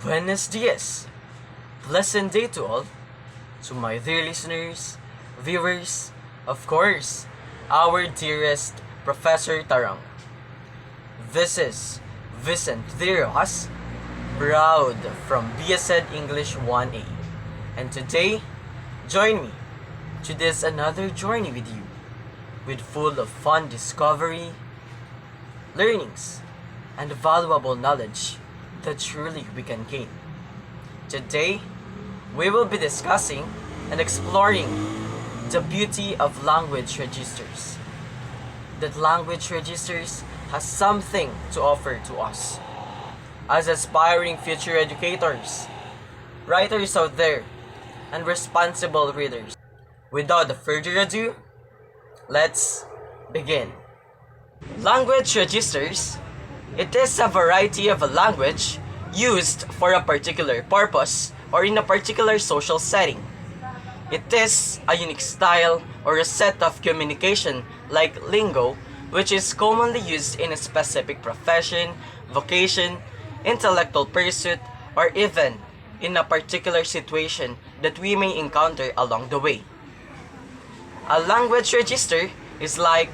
Buenos dias. Pleasant day to all. To my dear listeners, viewers, of course, our dearest Professor Tarang. This is Vicent Rojas, proud from BSED English 1A. And today, join me to this another journey with you, with full of fun discovery, learnings, and valuable knowledge that truly we can gain. Today, we will be discussing and exploring the beauty of language registers. That language registers has something to offer to us. As aspiring future educators, writers out there, and responsible readers. Without further ado, let's begin. Language registers. It is a variety of a language used for a particular purpose or in a particular social setting. It is a unique style or a set of communication like lingo, which is commonly used in a specific profession, vocation, intellectual pursuit, or even in a particular situation that we may encounter along the way. A language register is like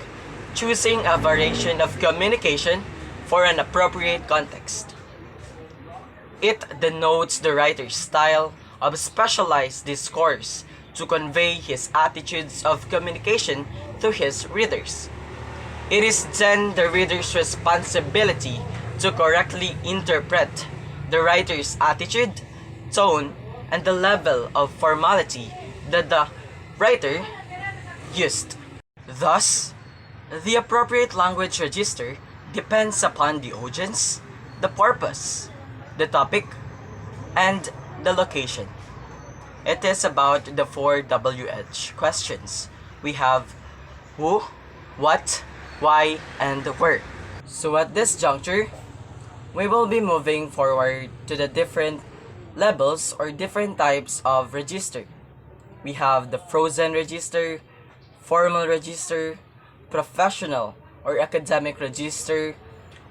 choosing a variation of communication for an appropriate context. It denotes the writer's style of specialized discourse to convey his attitudes of communication to his readers. It is then the reader's responsibility to correctly interpret the writer's attitude, tone, and the level of formality that the writer used. Thus, the appropriate language register depends upon the audience, the purpose, the topic, and the location. It is about the 4 WH questions. We have who, what, why, and where. So at this juncture, we will be moving forward to the different levels or different types of register. We have the frozen register, formal register, professional or academic register.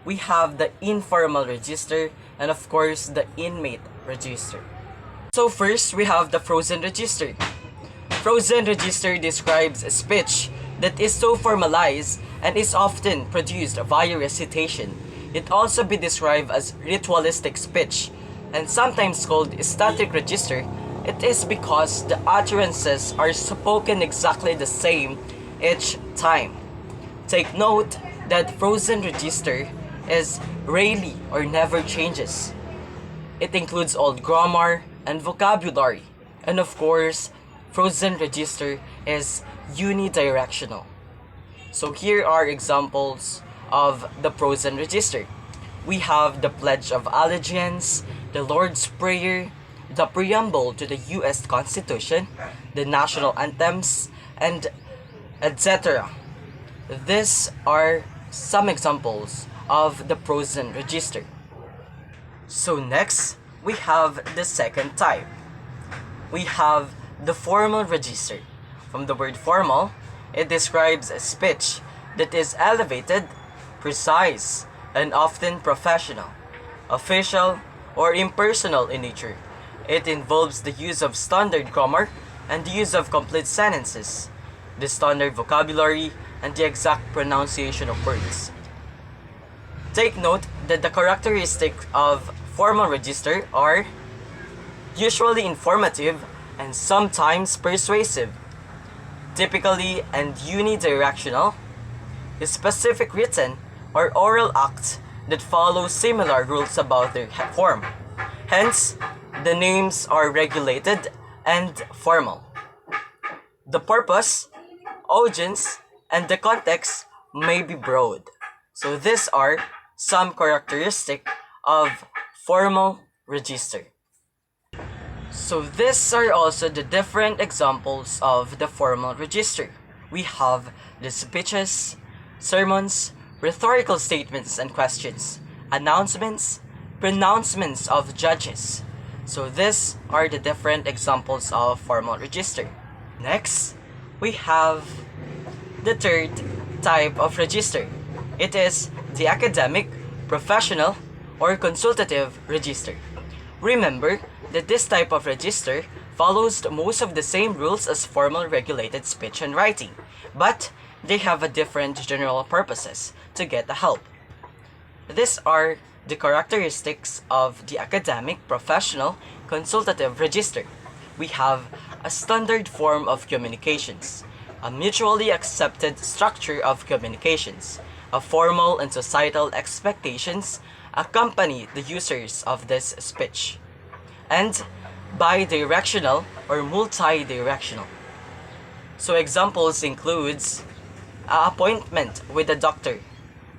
We have the informal register, and of course the inmate register. So first, we have the frozen register. Frozen register describes a speech that is so formalized and is often produced via recitation. It also be described as ritualistic speech and sometimes called static register. It is because the utterances are spoken exactly the same each time. Take note that frozen register is rarely or never changes. It includes old grammar and vocabulary. And of course, frozen register is unidirectional. So here are examples of the frozen register. We have the Pledge of Allegiance, the Lord's Prayer, the preamble to the U.S. Constitution, the national anthems, and etc. These are some examples of the frozen register. So next, we have the second type. We have the formal register. From the word formal, it describes a speech that is elevated, precise, and often professional, official, or impersonal in nature. It involves the use of standard grammar and the use of complete sentences, the standard vocabulary, and the exact pronunciation of words. Take note that the characteristics of formal register are usually informative and sometimes persuasive, typically and unidirectional, specific written or oral acts that follow similar rules about their form. Hence, the names are regulated and formal. The purpose, audience, and the context may be broad. So these are some characteristics of formal register. So these are also the different examples of the formal register. We have the speeches, sermons, rhetorical statements and questions, announcements, pronouncements of judges. So these are the different examples of formal register. Next, we have the third type of register. It is the academic, professional, or consultative register. Remember that this type of register follows most of the same rules as formal regulated speech and writing, but they have a different general purposes to get the help. These are the characteristics of the academic, professional, consultative register. We have a standard form of communications, a mutually accepted structure of communications, a formal and societal expectations accompany the users of this speech, and bidirectional or multi-directional. So examples includes an appointment with a doctor,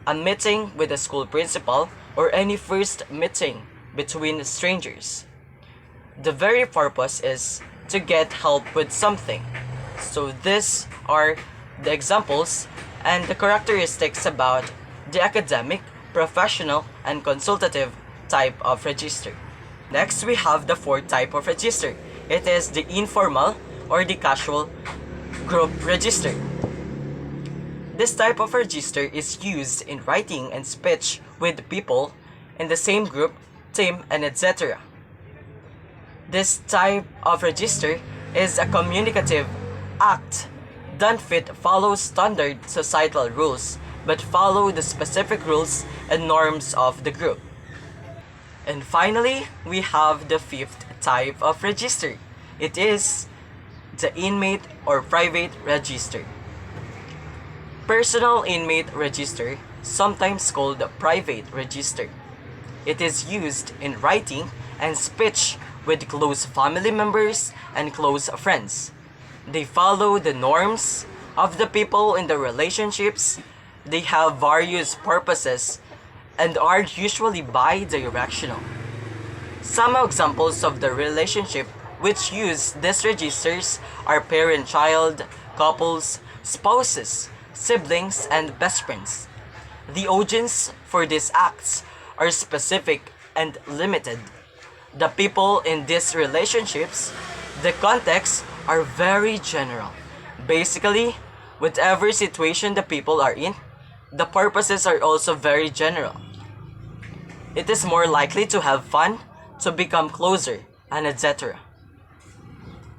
a meeting with a school principal, or any first meeting between strangers. The very purpose is to get help with something. So these are the examples and the characteristics about the academic, professional, and consultative type of register. Next, we have the fourth type of register. It is the informal or the casual group register. This type of register is used in writing and speech with people in the same group, team, and etc. This type of register is a communicative act. Don't follow standard societal rules, but follow the specific rules and norms of the group. And finally, we have the fifth type of register. It is the inmate or private register. Personal inmate register, sometimes called the private register. It is used in writing and speech with close family members and close friends. They follow the norms of the people in the relationships. They have various purposes and are usually bi-directional. Some examples of the relationship which use these registers are parent-child, couples, spouses, siblings, and best friends. The audience for these acts are specific and limited. The people in these relationships, the contexts are very general. Basically, whatever situation the people are in, the purposes are also very general. It is more likely to have fun, to become closer, and etc.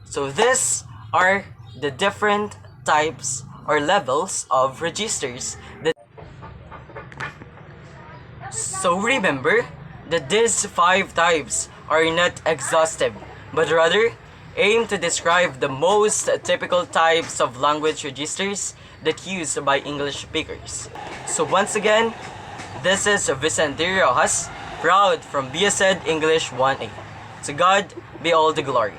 So these are the different types or levels of registers that. So remember that these 5 types are not exhaustive, but rather aim to describe the most typical types of language registers that used by English speakers. So once again, this is Vicent Rojas, proud from BSED English 1A. To God be all the glory.